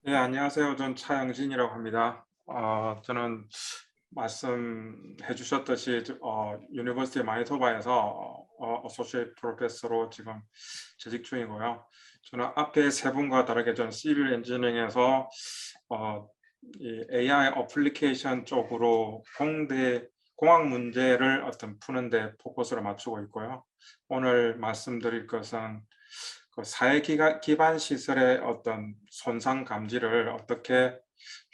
네, 안녕하세요. 전 차영진이라고 합니다. 저는 말씀해 주셨듯이 유니버시티 마니토바에서 어소시에이트 프로페서로 지금 재직 중이고요. 저는 앞에 세 분과 다르게 저는 시빌 엔지니어링에서 어, 이 AI 어플리케이션 쪽으로 공학 문제를 푸는데 포커스를 맞추고 있고요. 오늘 말씀드릴 것은 그 사회 기반 시설의 어떤 손상 감지를 어떻게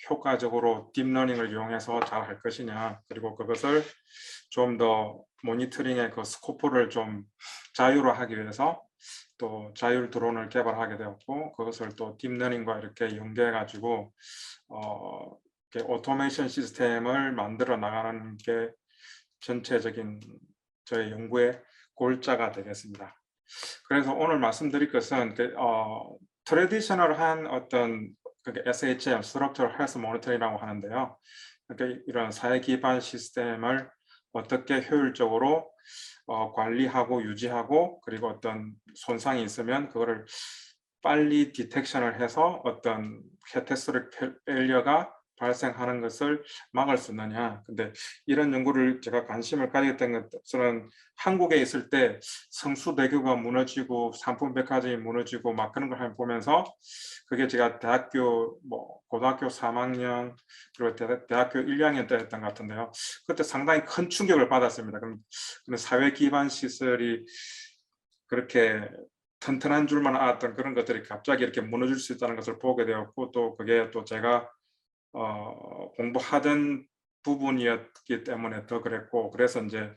효과적으로 딥러닝을 이용해서 잘 할 것이냐, 그리고 그것을 좀 더 모니터링의 그 스코프를 좀 자유화하기 위해서 또 자율 드론을 개발하게 되었고, 그것을 또 딥러닝과 이렇게 연계해 가지고 이렇게 오토메이션 시스템을 만들어 나가는 게 전체적인 저의 연구의 골자가 되겠습니다. 그래서 오늘 말씀드릴 것은 트레디셔널한 어떤 SHM, Structural Health Monitoring이라고 하는데요. 그러니까 이런 사회 기반 시스템을 어떻게 효율적으로 관리하고 유지하고, 그리고 어떤 손상이 있으면 그거를 빨리 디텍션을 해서 어떤 캐타스트로픽 페일리어가 발생하는 것을 막을 수 있느냐. 근데 이런 연구를 제가 관심을 가지게 된 것은 한국에 있을 때 성수대교가 무너지고 삼풍백화점이 무너지고 막 그런 걸 보면서, 그게 제가 고등학교 3학년 그리고 대학교 1학년 때였던 것 같은데요. 그때 상당히 큰 충격을 받았습니다. 그럼 사회 기반 시설이 그렇게 튼튼한 줄만 알았던 그런 것들이 갑자기 이렇게 무너질 수 있다는 것을 보게 되었고, 또 그게 또 제가 공부하던 부분이었기 때문에 더 그랬고, 그래서 이제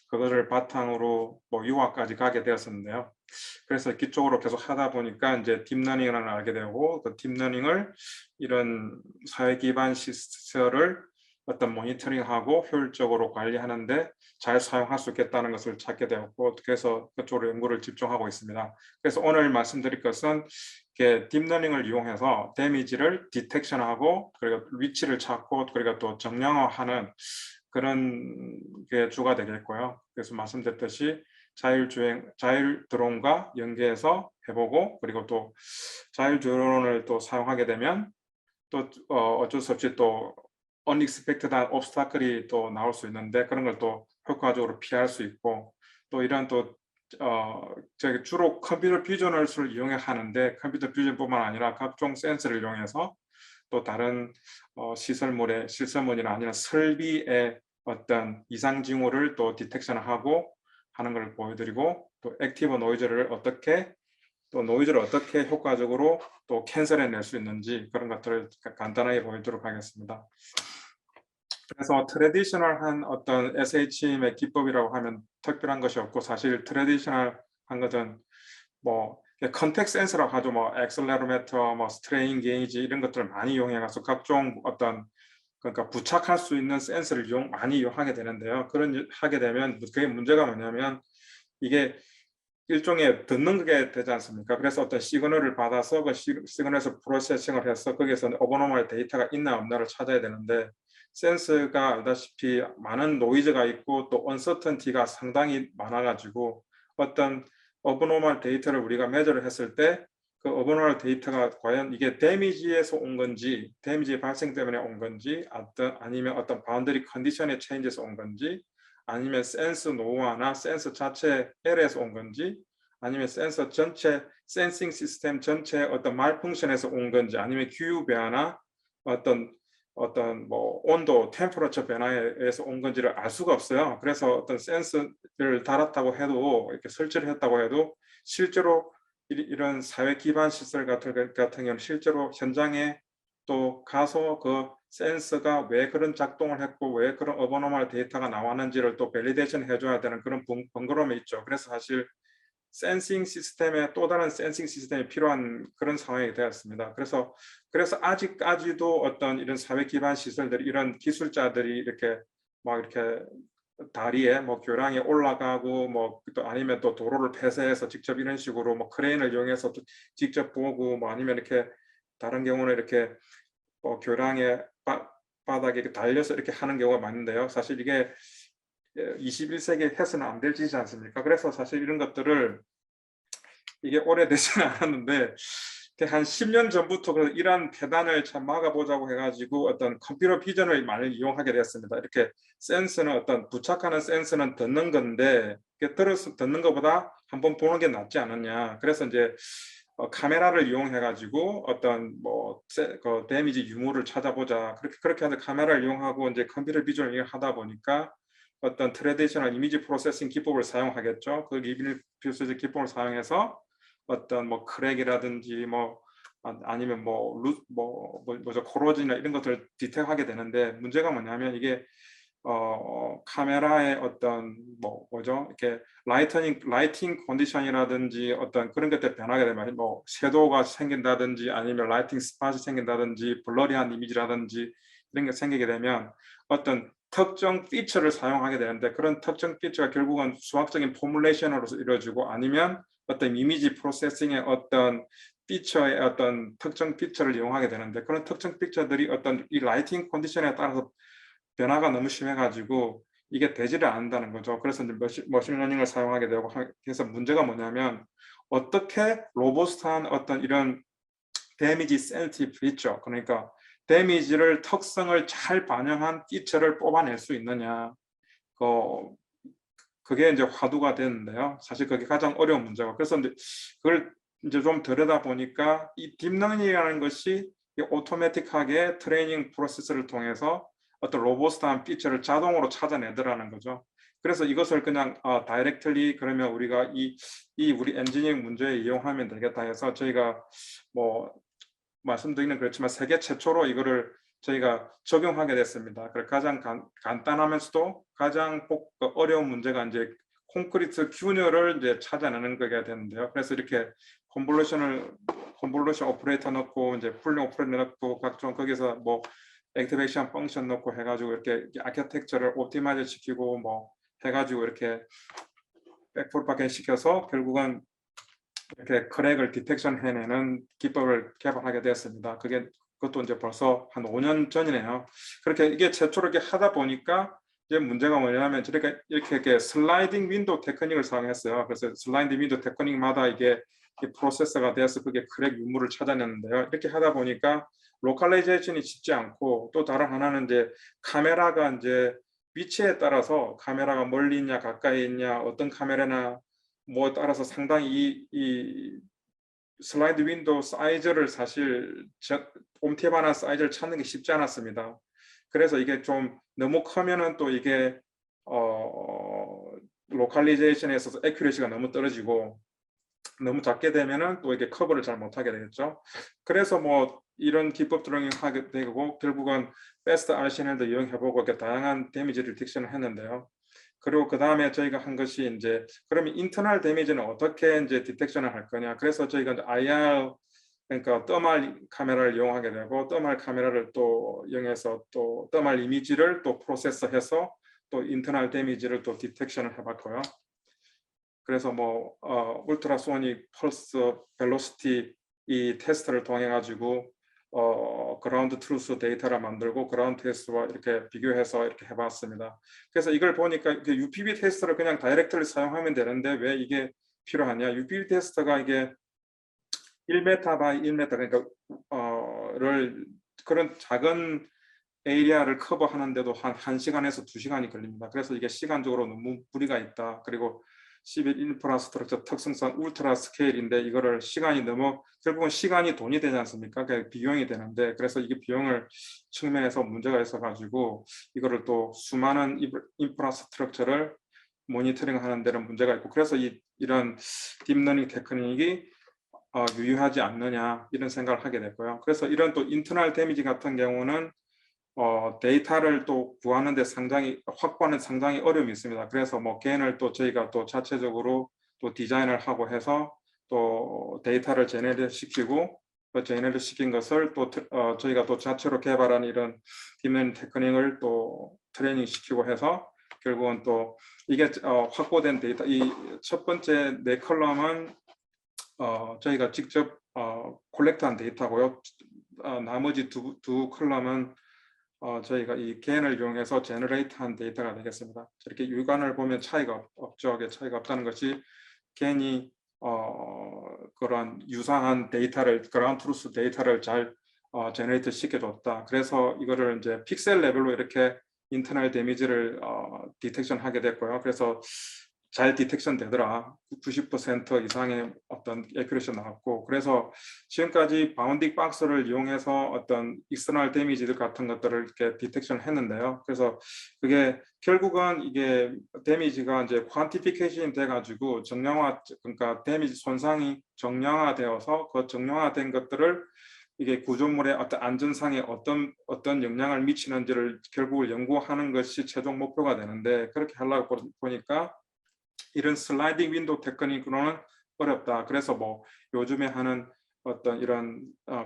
그거를 바탕으로 유학까지 가게 되었었는데요. 그래서 그쪽으로 계속 하다 보니까 이제 딥러닝을 알게 되고, 그 딥러닝을 이런 사회 기반 시설을 어떤 모니터링하고 효율적으로 관리하는데 잘 사용할 수 있겠다는 것을 찾게 되었고, 그래서 그쪽으로 연구를 집중하고 있습니다. 그래서 오늘 말씀드릴 것은 딥러닝을 이용해서 데미지를 디텍션하고, 그리고 위치를 찾고, 그리고 또 정량화하는 그런 게 주가 되겠고요. 그래서 말씀드렸듯이 자율 드론과 연계해서 해보고, 그리고 또 자율 드론을 또 사용하게 되면 또 어쩔 수 없이 또 unexpected한 obstacle이 또 나올 수 있는데, 그런 걸 또 효과적으로 피할 수 있고, 또 이런 또 저기 주로 컴퓨터 뷰전을 이용해 하는데, 컴퓨터 뷰전뿐만 아니라 각종 센서를 이용해서 또 다른 시설물이나 아니면 설비의 어떤 이상 징후를 또 디텍션하고 하는 걸 보여드리고, 또 액티브 노이즈를 어떻게 효과적으로 또 캔슬해낼 수 있는지, 그런 것들을 간단하게 보여드리도록 하겠습니다. 그래서 트레디셔널한 어떤 SHM의 기법이라고 하면 특별한 것이 없고, 사실 트레디셔널한 것은 컨택트 센서라고 하죠. 액셀레로미터, 스트레인 게이지 이런 것들을 많이 이용해서 각종 그러니까 부착할 수 있는 센서를 많이 이용하게 되는데요. 하게 되면 그게 문제가 뭐냐면, 이게 일종의 듣는 게 되지 않습니까? 그래서 어떤 시그널을 받아서 그 시그널에서 프로세싱을 해서 거기에서 오버노멀 데이터가 있나 없나를 찾아야 되는데, 센서가 알다시피 많은 노이즈가 있고 또 언서턴티가 상당히 많아가지고, 어떤 오버노멀 데이터를 우리가 매저를 했을 때 그 오버노멀 데이터가 과연 이게 데미지에서 온 건지, 데미지 발생 때문에 온 건지, 아니면 어떤 바운더리 컨디션의 체인지에서 온 건지, 아니면 센서 노후화나 센서 자체 에러에서 온 건지, 아니면 센서 전체 센싱 시스템 전체 어떤 말펑션에서 온 건지, 아니면 기후 변화나 어떤 온도, 템퍼러처 변화에 의해서 온 건지를 알 수가 없어요. 그래서 어떤 센서를 달았다고 해도, 이렇게 설치를 했다고 해도, 실제로 이런 사회 기반 시설 같은 경우는 실제로 현장에 또 가서 그 센서가 왜 그런 작동을 했고 왜 그런 어버너멀 데이터가 나왔는지를 또 밸리데이션 해줘야 되는 그런 번거로움이 있죠. 그래서 사실 센싱 시스템에 또 다른 센싱 시스템이 필요한 그런 상황이 되었습니다. 그래서 아직까지도 어떤 이런 사회 기반 시설들이, 이런 기술자들이 이렇게 다리에 교량에 올라가고 또 아니면 또 도로를 폐쇄해서 직접 이런 식으로 크레인을 이용해서 직접 보고, 아니면 이렇게 다른 경우는 이렇게 교량의 바닥에 이렇게 달려서 이렇게 하는 경우가 많은데요. 사실 이게 21세기에 해서는 안 될 짓이지 않습니까? 그래서 사실 이런 것들을, 이게 오래되지는 않았는데 한 10년 전부터 이러한 폐단을 참 막아보자고 해가지고 어떤 컴퓨터 비전을 많이 이용하게 됐습니다. 이렇게 센서는 어떤 부착하는 센서는 듣는 건데 들어서 듣는 것보다 한번 보는 게 낫지 않느냐. 그래서 이제 카메라를 이용해가지고 어떤 그 데미지 유무를 찾아보자. 그렇게 해서 카메라를 이용하고 이제 컴퓨터 비전을 이용하다 보니까 어떤 트레디셔널 이미지 프로세싱 기법을 사용하겠죠. 그 이미지 프로세싱 기법을 사용해서 어떤 크랙이라든지 아니면 뭐죠 코로진이나 이런 것들을 디텍하게 되는데 문제가 뭐냐면 이게 카메라의 어떤 뭐죠 이렇게 라이팅 컨디션이라든지 어떤 그런 것들 변하게 되면 섀도우가 생긴다든지 아니면 라이팅 스팟이 생긴다든지 블러리한 이미지라든지 이런 게 생기게 되면 어떤 특정 피처를 사용하게 되는데 그런 특정 피처가 결국은 수학적인 포뮬레이션으로 이루어지고 아니면 어떤 이미지 프로세싱의 어떤 피처의 어떤 특정 피처를 이용하게 되는데 그런 특정 피처들이 어떤 이 라이팅 컨디션에 따라서 변화가 너무 심해가지고 이게 되지를 않는다는 거죠. 그래서 이제 머신러닝을 사용하게 되고 해서 문제가 뭐냐면 어떻게 로버스트한 어떤 이런 데미지 센티티브 피처 그러니까 데미지를 특성을 잘 반영한 피처를 뽑아낼 수 있느냐 그게 이제 화두가 되는데요. 사실 그게 가장 어려운 문제고 그래서 이제 그걸 이제 좀 들여다 보니까 이 딥러닝이라는 것이 오토매틱하게 트레이닝 프로세스를 통해서 어떤 로버스트한 피처를 자동으로 찾아내더라는 거죠. 그래서 이것을 그냥 다이렉트리 그러면 우리가 이 우리 엔지니어링 문제에 이용하면 되겠다 해서 저희가 말씀드리는 그렇지만 세계 최초로 이거를 저희가 적용하게 됐습니다. 가장 간단하면서도 가장 어려운 문제가 이제 콘크리트 균열을 이제 찾아내는 거가 되는데요. 그래서 이렇게 컨볼루션 오퍼레이터 넣고 이제 풀링 오퍼레이터 넣고 각종 거기서 액티베이션 펑션 넣고 해가지고 이렇게 아키텍처를 옵티마이즈 시키고 해가지고 이렇게 백프로파겐 시켜서 결국은 이렇게 크랙을 디텍션 해내는 기법을 개발하게 되었습니다. 그것도 이제 벌써 한 5년 전이네요. 그렇게 이게 최초로 이렇게 하다 보니까 이제 문제가 뭐냐면 이렇게 슬라이딩 윈도우 테크닉을 사용했어요. 그래서 슬라이딩 윈도우 테크닉마다 이게 프로세서가 돼서 그게 크랙 유무를 찾아내는데요. 이렇게 하다 보니까 로컬라이제이션이 쉽지 않고 또 다른 하나는 이제 카메라가 이제 위치에 따라서 카메라가 멀리 있냐 가까이 있냐 어떤 카메라나 따라서 상당히 이 슬라이드 윈도우 사이즈를 사실 옴티반한 사이즈를 찾는 게 쉽지 않았습니다. 그래서 이게 좀 너무 크면은 또 이게 로컬리제이션에 있어서 애큐리시가 너무 떨어지고 너무 작게 되면은 또 이게 커버를 잘 못하게 되겠죠. 그래서 이런 기법들을 하게 되고 결국은 베스트 RCNL도 이용해보고 이렇게 다양한 데미지 디텍션을 했는데요. 그리고 그 다음에 저희가 한 것이 이제 그러면 인터널 데미지는 어떻게 이제 디텍션을 할 거냐. 그래서 저희가 IR 그러니까 더멀 카메라를 이용하게 되고 더멀 카메라를 또 이용해서 또 더멀 이미지를 또 프로세서해서 또 인터널 데미지를 또 디텍션을 해봤고요. 그래서 울트라소닉 펄스 벨로시티 이 테스트를 통해 가지고 그라운드 트루스 데이터를 만들고 그라운드 테스트와 이렇게 비교해서 이렇게 해봤습니다. 그래서 이걸 보니까 UPV 테스트를 그냥 다이렉트를 사용하면 되는데 왜 이게 필요하냐? UPV 테스트가 이게 1m by 1m 그러니까 그런 작은 에리아를 커버하는데도 한 1시간에서 2시간이 걸립니다. 그래서 이게 시간적으로 너무 무리가 있다. 그리고 11 인프라스트럭처 특성상 울트라 스케일인데 이거를 시간이 너무 결국은 시간이 돈이 되지 않습니까? 그게 비용이 되는데 그래서 이게 비용을 측면에서 문제가 있어가지고 이거를 또 수많은 인프라스트럭처를 모니터링 하는 데는 문제가 있고 그래서 이런 딥러닝 테크닉이 유효하지 않느냐 이런 생각을 하게 됐고요. 그래서 이런 또 인터널 데미지 같은 경우는 데이터를 또 구하는데 확보하는 상당히 어려움이 있습니다. 그래서 개인을 또 저희가 또 자체적으로 또 디자인을 하고 해서 또 데이터를 제네레이트 시키고 그 제네레이트 시킨 것을 또 저희가 또 자체로 개발한 이런 딥러닝 테크닉을 또 트레이닝 시키고 해서 결국은 또 이게 확보된 데이터 이 첫 번째 4컬럼은 저희가 직접 콜렉트한 데이터고요. 나머지 두 컬럼은 저희가 이 겐을 이용해서 제너레이트한 데이터가 되겠습니다. 이렇게 육안을 보면 차이가 없죠. 차이가 없다는 것이 겐이 그런 유사한 데이터를 그라운드 트루스 데이터를 잘 제너레이트 시켜줬다. 그래서 이거를 이제 픽셀 레벨로 이렇게 인터널 데미지를 디텍션 하게 됐고요. 그래서 잘 디텍션 되더라. 90% 이상의 어떤 에큐레이시 나왔고, 그래서 지금까지 바운딩 박스를 이용해서 어떤 익스터널 데미지 같은 것들을 이렇게 디텍션 했는데요. 그래서 그게 결국은 이게 데미지가 이제 퀀티피케이션 돼가지고 정량화, 그러니까 데미지 손상이 정량화되어서 그 정량화된 것들을 이게 구조물의 어떤 안전상에 어떤 영향을 미치는지를 결국 연구하는 것이 최종 목표가 되는데, 그렇게 하려고 보니까 이런 슬라이딩 윈도우 테크닉으로는 어렵다. 그래서 뭐 요즘에 하는 어떤 이런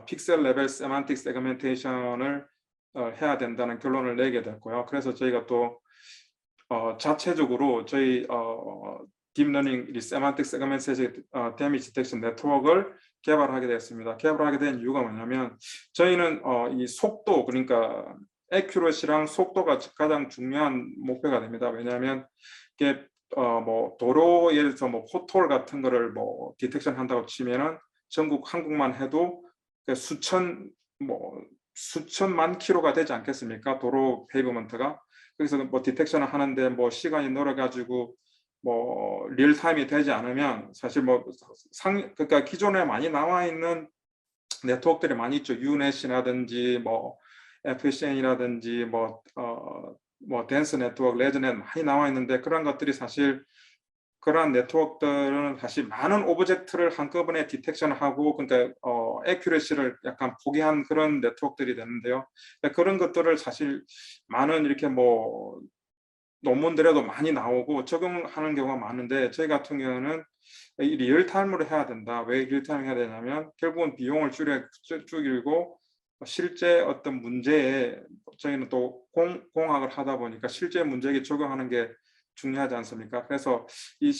픽셀 레벨 세만틱 세그멘테이션을 해야 된다는 결론을 내게 됐고요. 그래서 저희가 또 자체적으로 저희 딥러닝 세만틱 세그멘테이션 데미지 디텍션 네트워크를 개발하게 됐습니다. 개발하게 된 이유가 뭐냐면, 저희는 이 속도, 그러니까 에큐러시랑 속도가 가장 중요한 목표가 됩니다. 왜냐하면 이게 뭐 도로 예를 들어서 뭐 포톨 같은 거를 뭐 디텍션 한다고 치면은 전국 한국만 해도 수천만 킬로가 되지 않겠습니까? 도로 페이브먼트가. 그래서 뭐 디텍션을 하는데 뭐 시간이 늘어가지고 뭐 리얼타임이 되지 않으면 사실 뭐 그러니까 기존에 많이 나와 있는 네트워크들이 많이 있죠. 유넷이라든지 뭐 FSN이라든지 뭐 댄스 네트워크, 레즈넷 많이 나와 있는데, 그런 것들이 사실 그러한 네트워크들은 사실 많은 오브젝트를 한꺼번에 디텍션하고, 그러니까 에큐레시를 약간 포기한 그런 네트워크들이 되는데요. 그런 것들을 사실 많은 이렇게 뭐 논문들에도 많이 나오고 적용하는 경우가 많은데, 저희 같은 경우는 이 리얼타임으로 해야 된다. 왜 리얼타임을 해야 되냐면 결국은 비용을 줄이고 실제 어떤 문제에 저희는 또 공학을 하다 보니까 실제 문제에 적용하는 게 중요하지 않습니까? 그래서 이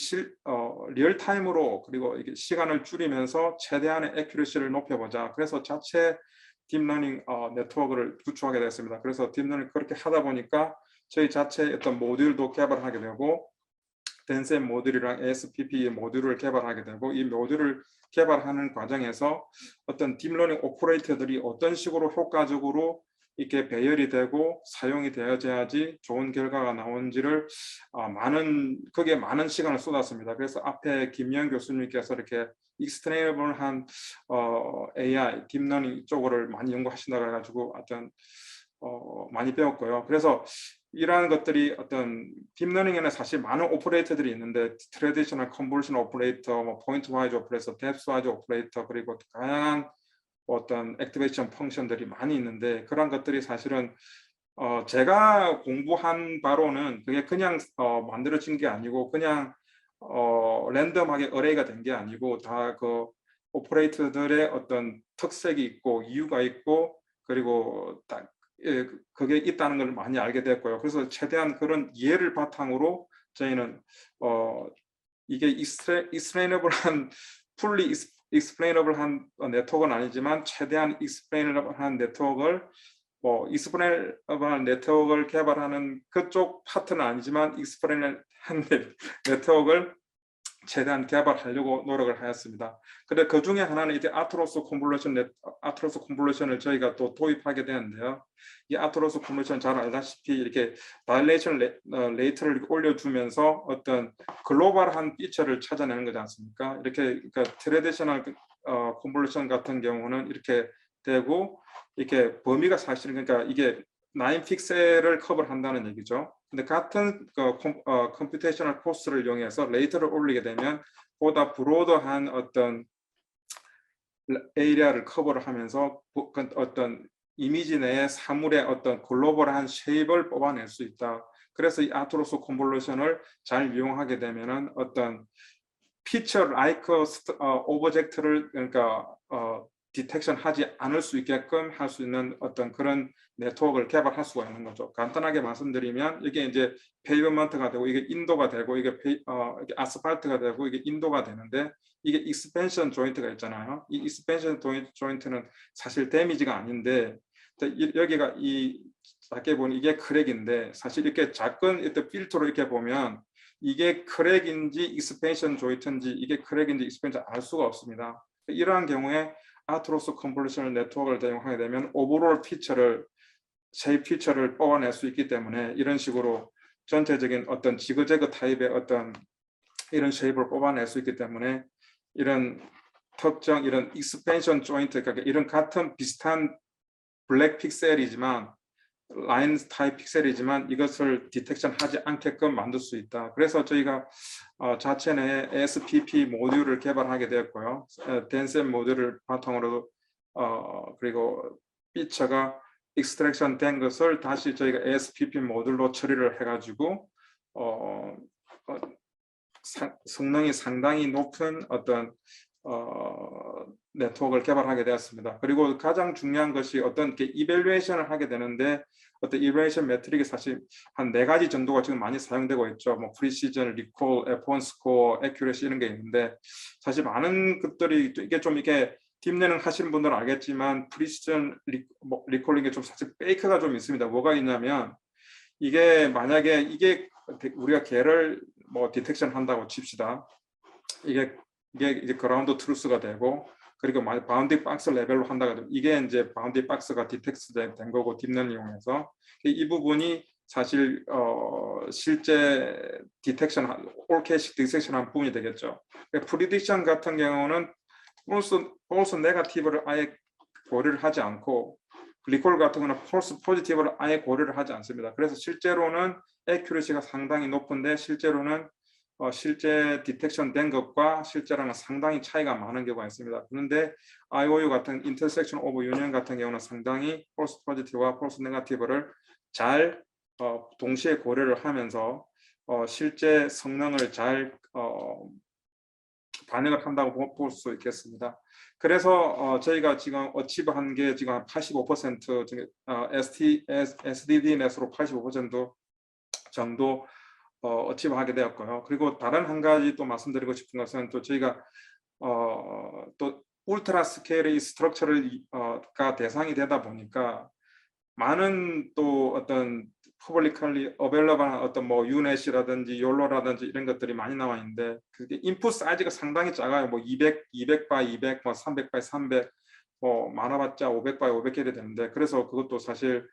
리얼타임으로, 그리고 이게 시간을 줄이면서 최대한의 에큐러시를 높여보자. 그래서 자체 딥러닝 네트워크를 구축하게 됐습니다. 그래서 딥러닝 그렇게 하다 보니까 저희 자체 어떤 모듈도 개발하게 되고, 덴셈 모듈이랑 ASPP 모듈을 개발하게 되고, 이 모듈을 개발하는 과정에서 어떤 딥러닝 오퍼레이터들이 어떤 식으로 효과적으로 이렇게 배열이 되고 사용이 되어야지 좋은 결과가 나온지를 거기에 많은 시간을 쏟았습니다. 그래서 앞에 김영 교수님께서 이렇게 익스트레이너블한 AI, 딥러닝 쪽을 많이 연구하신다고 해가지고 어떤 많이 배웠고요. 그래서 이러한 것들이 어떤 딥러닝에는 사실 많은 오퍼레이터들이 있는데, 트래디셔널 컨볼루션 오퍼레이터, 뭐 포인트 와이즈 오퍼레이터, 뎁스 와이즈 오퍼레이터, 그리고 다양한 어떤 액티베이션 펑션들이 많이 있는데, 그런 것들이 사실은 제가 공부한 바로는 그게 그냥 만들어진 게 아니고, 그냥 랜덤하게 어레이가 된 게 아니고, 다 그 오퍼레이터들의 어떤 특색이 있고 이유가 있고, 그리고 그게 있다는 걸 많이 알게 됐고요. 그래서 최대한 그런 이해를 바탕으로 저희는 이게 익스플레이너블한 풀리 익스플레이너블한 네트워크는 아니지만 최대한 익스플레이너블한 네트워크를 익스플레이너블한 네트워크를 개발하는 그쪽 파트는 아니지만 익스플레이너블한 네트워크를 최대한 개발하려고 노력을 하였습니다. 근데 그 중에 하나는 이제 아트로스 콘볼루션을 저희가 또 도입하게 되는데요. 이 아트로스 콘볼루션 잘 알다시피 이렇게 다일레이션 레이트를 올려주면서 어떤 글로벌한 피처를 찾아내는 거지 않습니까? 이렇게 그러니까 트레디셔널 콘볼루션 같은 경우는 이렇게 되고, 이렇게 범위가 사실은 그러니까 이게 9 픽셀을 커버를 한다는 얘기죠. 근데 같은 컴퓨테이셔널 코스를 이용해서 레이트를 올리게 되면 보다 브로드한 어떤 에리아를 커버를 하면서 어떤 이미지 내에 사물의 어떤 글로벌한 쉐입을 뽑아낼 수 있다. 그래서 이 아트로스 컨볼루션을 잘 이용하게 되면은 어떤 피처 라이크 오브젝트를 그러니까 디텍션 하지 않을 수 있게끔 할 수 있는 어떤 그런 네트워크를 개발할 수가 있는 거죠. 간단하게 말씀드리면 이게 이제 페이버먼트가 되고, 이게 인도가 되고, 이게 아스팔트가 되고, 이게 인도가 되는데, 이게 익스펜션 조인트가 있잖아요. 이 익스펜션 조인트는 사실 데미지가 아닌데, 여기가 이 작게 보니 이게 크랙인데, 사실 이렇게 작은 필터로 이렇게 보면 이게 크랙인지 익스펜션 조인트인지 이게 크랙인지 익스펜션 알 수가 없습니다. 이러한 경우에 아트로스 컨볼루셔널 네트워크를 대용하게 되면 오버롤 피처를 새 피처를 뽑아낼 수 있기 때문에 이런 식으로 전체적인 어떤 지그재그 타입의 어떤 이런 쉐입을 뽑아낼 수 있기 때문에 이런 특정 이런 익스펜션 조인트, 그러니까 이런 같은 비슷한 블랙 픽셀이지만 라인 타입 픽셀이지만 이것을 디텍션하지 않게끔 만들 수 있다. 그래서 저희가 자체 내에 SPP 모듈을 개발하게 되었고요. 덴셈 모듈을 바탕으로 그리고 피처가 익스트랙션 된 것을 다시 저희가 SPP 모듈로 처리를 해가지고 성능이 상당히 높은 어떤 네트워크를 개발하게 되었습니다. 그리고 가장 중요한 것이 어떤 이밸류에이션을 하게 되는데 어떤 이밸류에이션 매트릭이 사실 한 4가지 정도가 지금 많이 사용되고 있죠. 뭐 프리시전, 리콜, F1 스코어, 애큐러시 이런 게 있는데 사실 많은 것들이 이게 좀 이렇게 딥러닝 하시는 분들은 알겠지만 프리시전, 리콜링 게 좀 사실 페이크가 좀 있습니다. 뭐가 있냐면 이게 만약에 이게 우리가 개를 뭐 디텍션 한다고 칩시다. 이게 이제 그라운드 트루스가 되고 그리고 바운딩 박스 레벨로 한다고 하면 이게 이제 바운딩 박스가 디텍스 된 거고 딥러닝 이용해서 이 부분이 사실 실제 디텍션 올캐시 디텍션한 부분이 되겠죠. 프리딕션 같은 경우는 폴스 네거티브를 아예 고려를 하지 않고 리콜 같은 경우는 폴스 포지티브를 아예 고려를 하지 않습니다. 그래서 실제로는 애큐러시가 상당히 높은데 실제로는 실제 디텍션 된 것과 실제로는 상당히 차이가 많은 경우가 있습니다. 그런데 IOU 같은 인터섹션 오브 유니언 같은 경우는 상당히 폴스 포지티브와 폴스 네거티브를 잘 동시에 고려를 하면서 실제 성능을 잘 반영을 한다고 볼 수 있겠습니다. 그래서 저희가 지금 어치브한 게 지금 한 85% SDD 넷으로 85% 정도 어치브하게 되었고요. 그리고 다른 한 가지 또 말씀드리고 싶은 것은 또 저희가 또 울트라 스케일의 스트럭처가 대상이 되다 보니까 많은 또 어떤 퍼블리컬리 어벨러블한 어떤 뭐 유넷이라든지 욜로라든지 이런 것들이 많이 나와 있는데 그게 인풋 사이즈가 상당히 작아요. 뭐 200 by 200, 뭐 300 by 300, 뭐 많아봤자 500 by 500개 되는데 그래서 그것도 사실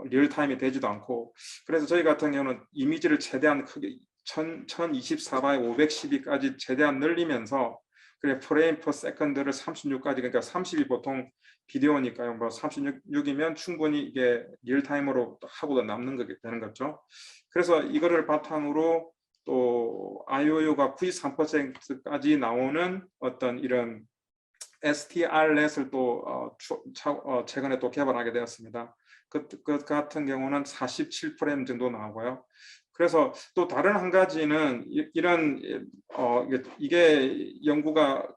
리얼타임이 되지도 않고 그래서 저희 같은 경우는 이미지를 최대한 크게 1024 by 512까지 최대한 늘리면서 그래 프레임 퍼 세컨드를 36까지 그러니까 30이 보통 비디오니까요. 뭐 36이면 충분히 이게 리얼타임으로 하고도 남는 거게 되는 거죠. 그래서 이거를 바탕으로 또 IOU가 93%까지 나오는 어떤 이런 STR넷을 또 최근에 또 개발하게 되었습니다. 그 같은 경우는 47프레임 정도 나오고요. 그래서 또 다른 한 가지는 이런 이게 연구가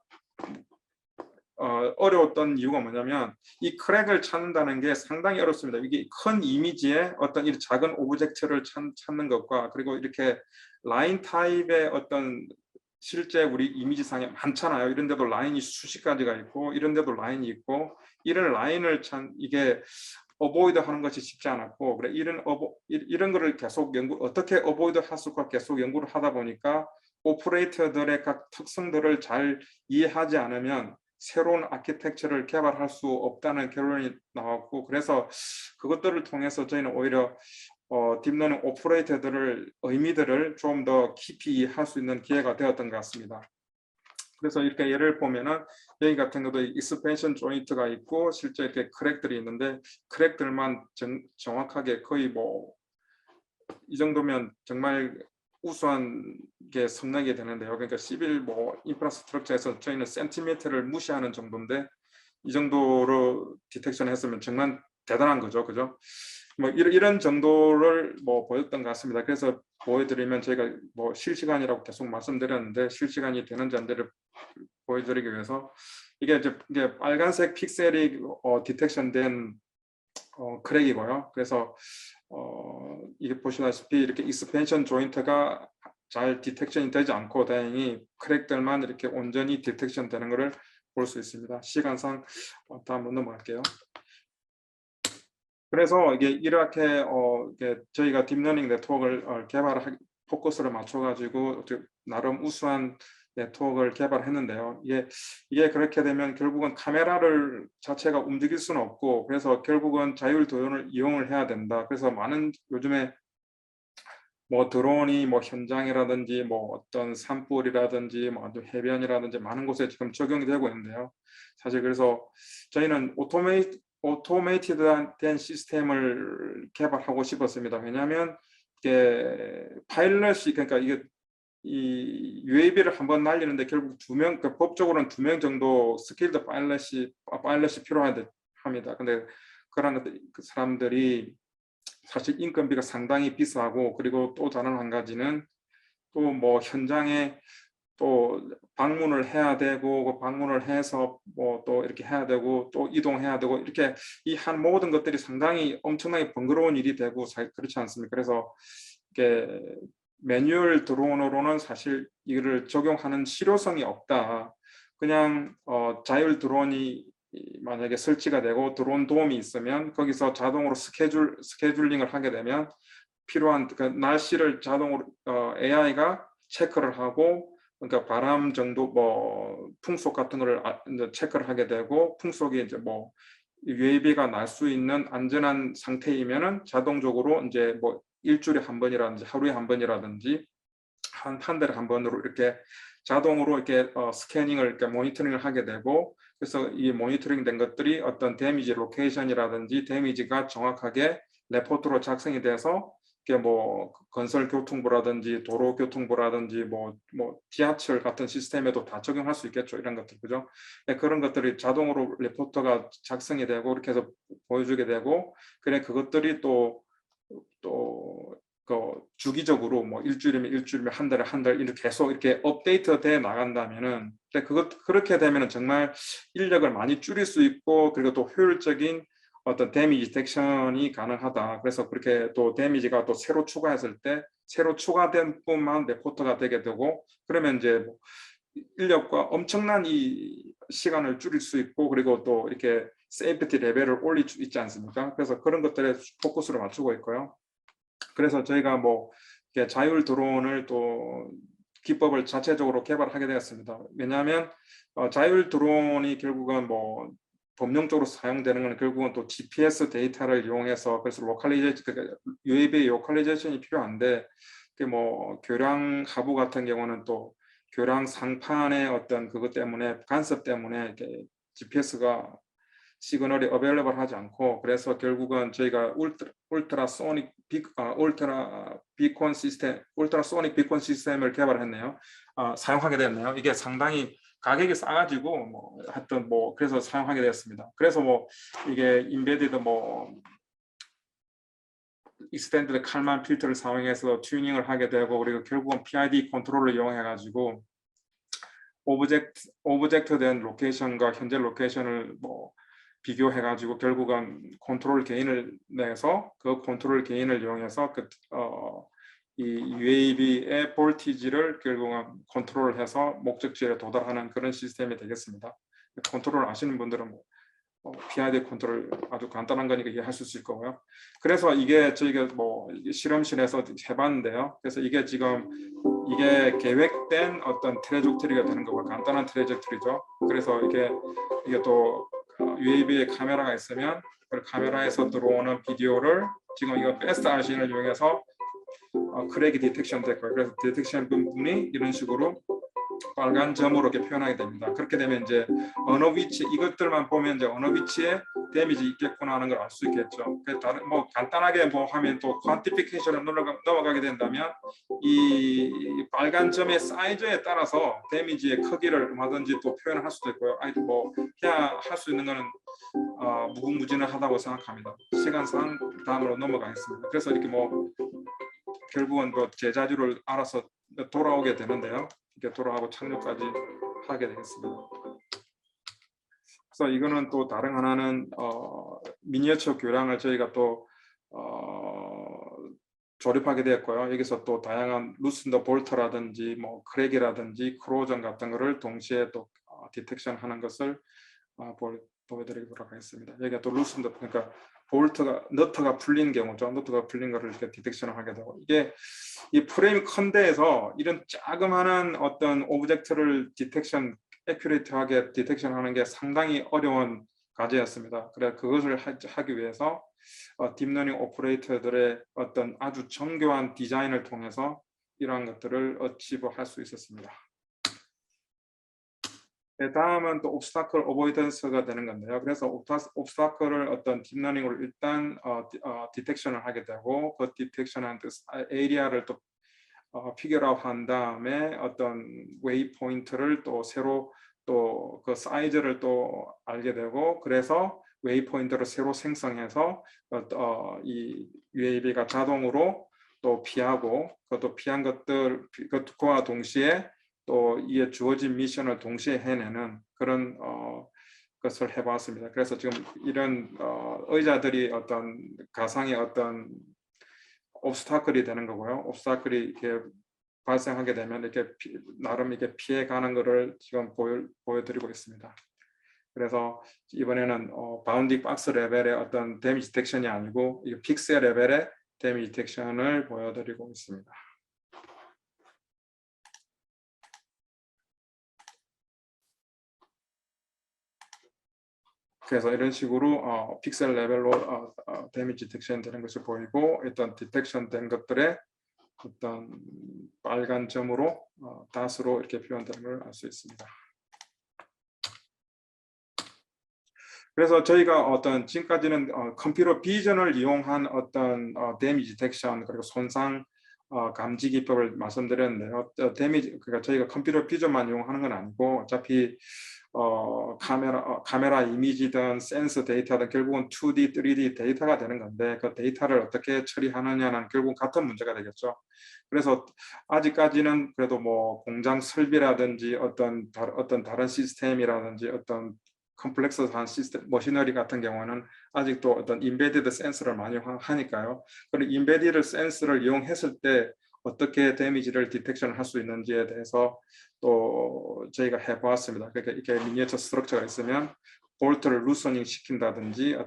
어려웠던 이유가 뭐냐면 이 크랙을 찾는다는 게 상당히 어렵습니다. 이게 큰 이미지에 어떤 이 작은 오브젝트를 찾는 것과 그리고 이렇게 라인 타입의 어떤 실제 우리 이미지상에 많잖아요. 이런 데도 라인이 수십 가지가 있고 이런 데도 라인이 있고 이런 라인을 이게 어보이드 하는 것이 쉽지 않았고 그래 이런 거를 계속 어떻게 어보이드 할 수가 계속 연구를 하다 보니까 오퍼레이터들의 각 특성들을 잘 이해하지 않으면 새로운 아키텍처를 개발할 수 없다는 결론이 나왔고 그래서 그것들을 통해서 저희는 오히려 딥러닝 오퍼레이터들을 의미들을 좀 더 깊이 이해할 수 있는 기회가 되었던 것 같습니다. 그래서 이렇게 예를 보면은 여기 같은 것도 익스펜션 조인트가 있고 실제 이렇게 크랙들이 있는데 크랙들만 정확하게 거의 뭐 이 정도면 정말 우수한 게 성능이 되는데요. 그러니까 시빌 뭐 인프라스트럭처에서 저희는 센티미터를 무시하는 정도인데 이 정도로 디텍션 했으면 정말 대단한 거죠, 그죠? 뭐 이런 정도를 뭐 보였던 것 같습니다. 그래서 보여드리면 저희가 뭐 실시간이라고 계속 말씀드렸는데 실시간이 되는지 안 되는지 보여드리기 위해서 이게 빨간색 픽셀이 디텍션된 크랙이고요. 그래서 이게 보시다시피 이렇게 익스펜션 조인트가 잘 디텍션이 되지 않고 다행히 크랙들만 이렇게 온전히 디텍션 되는 것을 볼 수 있습니다. 시간상 다음으로 넘어갈게요. 그래서 이게 이렇게 저희가 딥러닝 네트워크를 포커스를 맞춰가지고 나름 우수한 네트워크를 개발했는데요. 이게 그렇게 되면 결국은 카메라를 자체가 움직일 수는 없고, 그래서 결국은 자율 도연을 이용을 해야 된다. 그래서 많은 요즘에 뭐 드론이 뭐 현장이라든지 뭐 어떤 산불이라든지 뭐 해변이라든지 많은 곳에 지금 적용이 되고 있는데요. 사실 그래서 저희는 오토메이티드된 시스템을 개발하고 싶었습니다. 왜냐하면 이게 파일럿이, 그러니까 이게 이 UAV를 한번 날리는데 결국 그러니까 법적으로는 2명 정도 스킬드 파일럿이 필요합니다. 근데 그런 그 사람들이 사실 인건비가 상당히 비싸고, 그리고 또 다른 한 가지는 또 뭐 현장에 또 방문을 해야 되고, 그 방문을 해서 뭐 또 이렇게 해야 되고, 또 이동해야 되고, 이렇게 이 한 모든 것들이 상당히 엄청나게 번거로운 일이 되고, 그렇지 않습니까? 그래서 이게 매뉴얼 드론으로는 사실 이거를 적용하는 실효성이 없다. 그냥 자율 드론이 만약에 설치가 되고 드론 도움이 있으면 거기서 자동으로 스케줄링을 하게 되면 필요한 그 날씨를 자동으로 AI가 체크를 하고, 그러니까 바람 정도 뭐 풍속 같은 거를 이제 체크를 하게 되고, 풍속이 이제 뭐 UAV가 날 수 있는 안전한 상태이면은 자동적으로 이제 뭐 일주일에 한 번이라든지 하루에 한 번이라든지 한 달에 한 번으로 이렇게 자동으로 이렇게 스캐닝을 이렇게 모니터링을 하게 되고, 그래서 이 모니터링 된 것들이 어떤 데미지 로케이션이라든지 데미지가 정확하게 레포트로 작성이 돼서 이게 뭐 건설교통부라든지 도로교통부라든지 뭐 지하철 같은 시스템에도 다 적용할 수 있겠죠. 이런 것들, 그죠? 네, 그런 것들이 자동으로 레포트가 작성이 되고 이렇게 해서 보여주게 되고, 그래 그것들이 또 그 주기적으로 뭐 일주일이면 한 달에 한 달 이렇게 계속 이렇게 업데이트 돼 나간다면은, 그렇게 되면은 정말 인력을 많이 줄일 수 있고, 그리고 또 효율적인 어떤 데미지 딕션이 가능하다. 그래서 그렇게 또 데미지가 또 새로 추가했을 때 새로 추가된 뿐만 레포터가 되게 되고, 그러면 이제 뭐 인력과 엄청난 이 시간을 줄일 수 있고, 그리고 또 이렇게 세이프티 레벨을 올릴 수 있지 않습니까? 그래서 그런 것들에 포커스를 맞추고 있고요. 그래서 저희가 뭐 자율 드론을 또 기법을 자체적으로 개발하게 되었습니다. 왜냐하면 자율 드론이 결국은 뭐 범용적으로 사용되는 건 결국은 또 GPS 데이터를 이용해서, 그래서 UAV 로컬리제이션이 필요한데, 뭐 교량 하부 같은 경우는 또 교량 상판의 어떤 그것 때문에 간섭 때문에 이렇게 GPS가 시그널이 어베일러블 하지 않고, 그래서 결국은 저희가 울트라소닉 비콘 시스템을 개발했네요. 사용하게 됐네요. 이게 상당히 가격이 싸가지고 뭐 하여튼 뭐 그래서 사용하게 되었습니다. 그래서 뭐 이게 인베디드 뭐 익스텐드 칼만 필터를 사용해서 튜닝을 하게 되고, 그리고 결국은 PID 컨트롤을 이용해 가지고 오브젝트 된 로케이션과 현재 로케이션을 뭐 비교해 가지고 결국은 컨트롤 게인을 내서 그 컨트롤 게인을 이용해서 이 UAV의 볼티지를 결국은 컨트롤해서 목적지에 도달하는 그런 시스템이 되겠습니다. 컨트롤 아시는 분들은 뭐 PID 컨트롤 아주 간단한 거니까 이해하실 수 있을 거고요. 그래서 이게 저희가 뭐 실험실에서 해봤는데요. 그래서 이게 지금 이게 계획된 어떤 트레젝토리가 되는 거고, 간단한 트레젝토리죠. 그래서 이게 또 UAV에 카메라가 있으면 그 카메라에서 들어오는 비디오를 지금 이거 베스트 RCN을 이용해서 크랙이 디텍션 될 거예요. 그래서 디텍션 부분이 이런 식으로 빨간 점으로 이렇게 표현하게 됩니다. 그렇게 되면 이제 어느 위치, 이것들만 보면 이제 어느 위치에 데미지 있겠구나 하는 걸 알 수 있겠죠. 다른 뭐 간단하게 뭐 하면 또 퀀티피케이션을 넘어가게 된다면 이 빨간 점의 사이즈에 따라서 데미지의 크기를 얼마든지 또 표현할 수도 있고요. 아니 뭐 그냥 할 수 있는 거는 무궁무진하다고 생각합니다. 시간상 다음으로 넘어가겠습니다. 그래서 이렇게 뭐 결국은 그 제자주를 알아서 돌아오게 되는데요. 이렇게 돌아가고 착륙까지 하게 되겠습니다. 그래서 이거는 또 다른 하나는 미니어처 교량을 저희가 또 조립하게 되었고요. 여기서 또 다양한 루슨더 볼트라든지 뭐 크랙이라든지 크로전 같은 거를 동시에 또 디텍션 하는 것을 보여드리도록 하겠습니다. 여기가 또 루스인데 그러니까 너트가 풀린 경우죠. 너트가 풀린 거를 이렇게 디텍션을 하게 되고, 이게 이 프레임 컨대에서 이런 자그마한 어떤 오브젝트를 애큐레이트하게 디텍션하는 게 상당히 어려운 과제였습니다. 그래 그것을 하기 위해서 딥러닝 오퍼레이터들의 어떤 아주 정교한 디자인을 통해서 이러한 것들을 어치브할 수 있었습니다. 네, 다음은 또 옵스타클 어보이던스가 되는 건데요. 그래서 옵스타클을 어떤 딥러닝으로 일단 디텍션을 하게 되고, 그 디텍션한 그 에리아를 또 피겨아웃 한 다음에 어떤 웨이 포인트를 또 새로 또 그 사이즈를 또 알게 되고, 그래서 웨이 포인트를 새로 생성해서 이 UAV가 자동으로 또 피하고, 그것도 피한 그와 동시에 또 이에 주어진 미션을 동시에 해내는 그런 것을 해봤습니다. 그래서 지금 이런 의자들이 어떤 가상의 어떤 옵스타클이 되는 거고요. 옵스타클이 이렇게 발생하게 되면 이렇게 나름 이렇게 피해가는 것을 지금 보여드리고 있습니다. 그래서 이번에는 바운딩 박스 레벨의 어떤 데미지 디텍션이 아니고 이 픽셀 레벨의 데미지 디텍션을 보여드리고 있습니다. 그래서 이런 식으로 픽셀 레벨로 데미지 디텍션 되는 것을 보이고, 일단 디텍션 된 것들의 어떤 빨간 점으로 닷으로 이렇게 표현되는 걸 알 수 있습니다. 그래서 저희가 어떤 지금까지는 컴퓨터 비전을 이용한 어떤 데미지 디텍션 그리고 손상 감지 기법을 말씀드렸는데요. 그러니까 저희가 컴퓨터 비전만 이용하는 건 아니고, 어차피 카메라 이미지든 센서 데이터든 결국은 2D, 3D 데이터가 되는 건데, 그 데이터를 어떻게 처리하느냐는 결국 같은 문제가 되겠죠. 그래서 아직까지는 그래도 뭐 공장 설비라든지 어떤 다른 시스템이라든지 어떤 컴플렉스한 시스템, 머시너리 같은 경우는 아직도 어떤 인베디드 센서를 많이 하니까요. 그리고 인베디드 센서를 이용했을 때 어떻게 데미지를 디텍션할 수 있는지에 대해서 또 저희가 해보았습니다. 그러니까 이렇게 미니어처 스트럭처가 있으면 볼트를 루서닝 시킨다든지,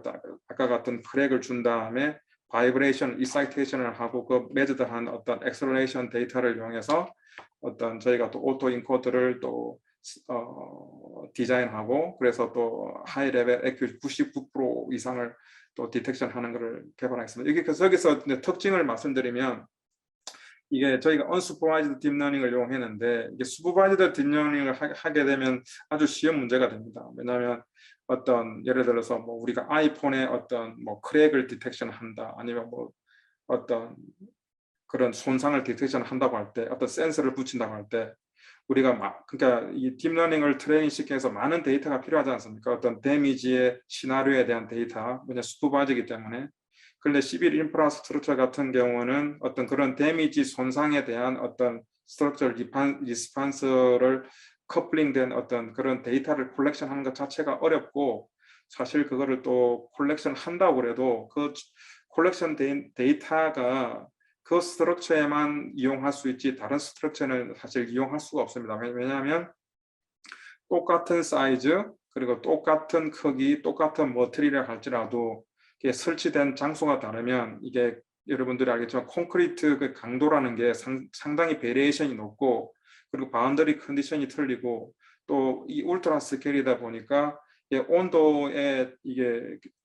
아까 같은 크랙을 준 다음에 바이브레이션, 이사이테이션을 하고 그 매저드한 어떤 엑셀레이션 데이터를 이용해서 어떤 저희가 또 오토 인코더를 또 디자인하고, 그래서 또 하이 레벨 액큐 99% 이상을 또 디텍션하는 것을 개발하겠습니다. 이게 여기서 특징을 말씀드리면, 이게 저희가 언슈퍼바이즈드 딥러닝을 이용했는데, 이게 슈퍼바이즈드 딥러닝을 하게 되면 아주 쉬운 문제가 됩니다. 왜냐하면 어떤 예를 들어서 뭐 우리가 아이폰에 어떤 뭐 크랙을 디텍션한다, 아니면 뭐 어떤 그런 손상을 디텍션 한다고 할 때, 어떤 센서를 붙인다고 할 때, 우리가 그러니까 이 딥러닝을 트레이닝 시키기 위해서 많은 데이터가 필요하지 않습니까? 어떤 데미지의 시나리오에 대한 데이터, 뭐냐 슈퍼바이즈이기 때문에. 그런데 시빌 인프라스트럭처 같은 경우는 어떤 그런 데미지 손상에 대한 어떤 스트럭처 리스판스를 커플링된 어떤 그런 데이터를 콜렉션하는 것 자체가 어렵고, 사실 그거를 또 콜렉션 한다고 그래도 그 콜렉션 데이터가 그 스트럭처에만 이용할 수 있지 다른 스트럭처는 사실 이용할 수가 없습니다. 왜냐하면 똑같은 사이즈, 그리고 똑같은 크기, 똑같은 머티리얼을 할지라도 이게 설치된 장소가 다르면, 이게 여러분들이 알겠지만 콘크리트 그 강도라는 게 상당히 베리에이션이 높고, 그리고 바운더리 컨디션이 틀리고, 또 이 울트라 스케일이다 보니까 이게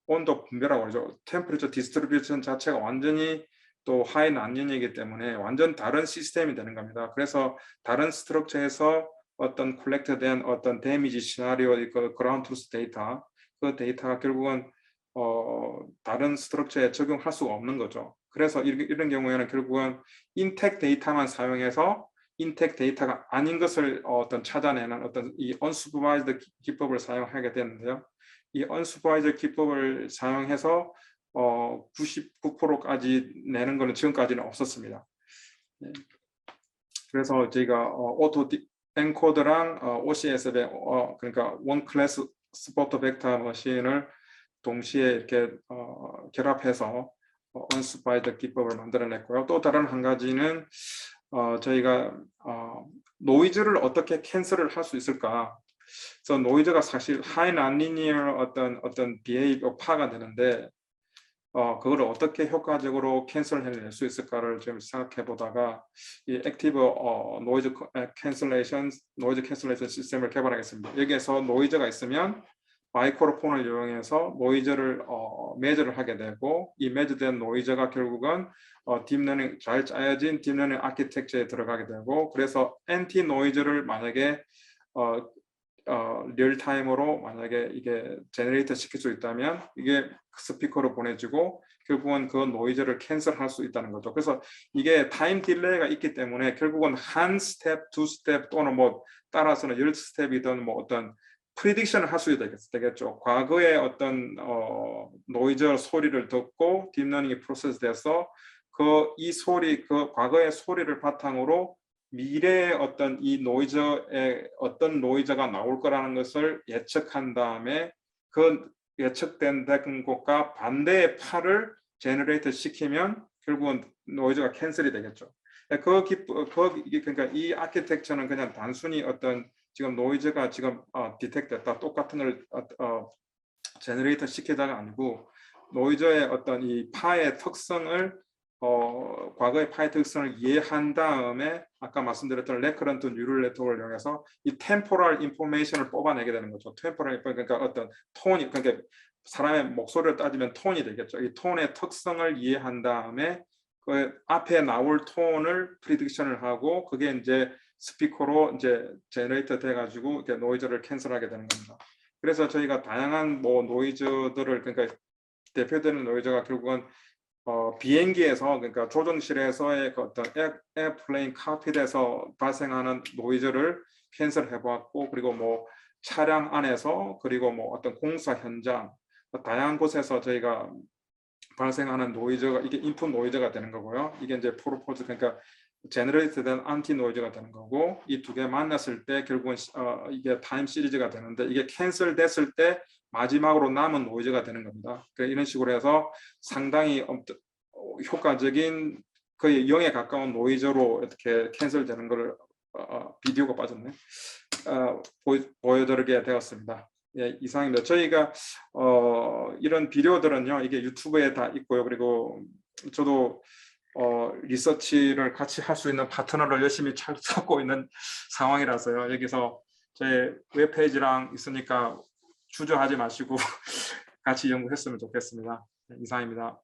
온도 분배라고 하죠. 템퍼레처 디스트리뷰션 자체가 완전히 또 하이 난연이기 때문에 완전 다른 시스템이 되는 겁니다. 그래서 다른 스트럭처에서 어떤 콜렉트된 어떤 데미지 시나리오, 그 그라운드 트루스 데이터, 그 데이터가 결국은 다른 스트럭처에 적용할 수가 없는 거죠. 그래서 이런 경우에는 결국은 인텍 데이터만 사용해서 인텍 데이터가 아닌 것을 어떤 찾아내는 어떤 이 언슈퍼바이즈드 기법을 사용하게 되는데요. 이 언슈퍼바이즈드 기법을 사용해서 99%까지 내는 것은 지금까지는 없었습니다. 네. 그래서 저희가 오토 엔코더랑 OCS의 그러니까 원 클래스 스포트 벡터 머신을 동시에 이렇게 결합해서 언슈퍼바이즈드 기법을 만들어냈고요. 또 다른 한 가지는 저희가 노이즈를 어떻게 캔슬을 할 수 있을까? 그래서 노이즈가 사실 high nonlinear 어떤 behavior 파가 되는데 그걸 어떻게 효과적으로 캔슬해낼 수 있을까를 좀 생각해 보다가 이 액티브 노이즈 캔슬레이션 시스템을 개발하겠습니다. 여기에서 노이즈가 있으면 마이크로폰을 이용해서 노이즈를 매저를 하게 되고, 이 매저된 노이즈가 결국은 딥러닝 잘 짜여진 딥러닝 아키텍처에 들어가게 되고, 그래서 엔티 노이즈를 만약에 리얼타임으로 만약에 이게 제너레이터 시킬 수 있다면 이게 스피커로 보내주고 결국은 그 노이즈를 캔슬할 수 있다는 거죠. 그래서 이게 타임 딜레이가 있기 때문에 결국은 한 스텝, 두 스텝 또는 뭐 따라서는 10스텝이든 뭐 어떤 프리딕션을 할 수 되겠죠. 과거의 어떤 노이즈 소리를 듣고 딥러닝이 프로세스돼서 이 소리, 그 과거의 소리를 바탕으로 미래의 어떤 이 노이즈에 어떤 노이즈가 나올 거라는 것을 예측한 다음에 그 예측된 것과 반대의 파를 제너레이트 시키면 결국은 노이즈가 캔슬이 되겠죠. 그러니까 이 아키텍처는 그냥 단순히 어떤 지금 노이즈가 지금 디텍트됐다 똑같은 걸 제너레이터 시키다가 아니고 노이즈의 어떤 이 파의 특성을 과거의 파의 특성을 이해한 다음에 아까 말씀드렸던 레커런트 뉴럴 네트워크를 이용해서 이 템포럴 인포메이션을 뽑아내게 되는 거죠. 템포럴 그러니까 어떤 톤이, 그러니까 사람의 목소리를 따지면 톤이 되겠죠. 이 톤의 특성을 이해한 다음에 그 앞에 나올 톤을 프리딕션을 하고 그게 이제 스피커로 이제 제너레이터 돼가지고 이렇게 노이즈를 캔슬하게 되는 겁니다. 그래서 저희가 다양한 뭐 노이즈들을, 그러니까 대표되는 노이즈가 결국은 비행기에서, 그러니까 조종실에서의 그 어떤 에어플레인 칵핏에서 발생하는 노이즈를 캔슬해 보았고, 그리고 뭐 차량 안에서, 그리고 뭐 어떤 공사 현장, 다양한 곳에서 저희가 발생하는 노이즈가 이게 인풋 노이즈가 되는 거고요. 이게 이제 프로포즈, 그러니까 제너레이트된 안티 노이즈가 되는 거고, 이 두 개 만났을 때 결국은 이게 타임 시리즈가 되는데 이게 캔슬 됐을 때 마지막으로 남은 노이즈가 되는 겁니다. 그러니까 이런 식으로 해서 상당히 효과적인 거의 0에 가까운 노이즈로 이렇게 캔슬되는 것을 비디오가 빠졌네. 보여드리게 되었습니다. 예, 이상입니다. 저희가 이런 비디오들은요, 이게 유튜브에 다 있고요. 그리고 저도 리서치를 같이 할 수 있는 파트너를 열심히 찾고 있는 상황이라서요. 여기서 제 웹페이지랑 있으니까 주저하지 마시고 같이 연구했으면 좋겠습니다. 이상입니다.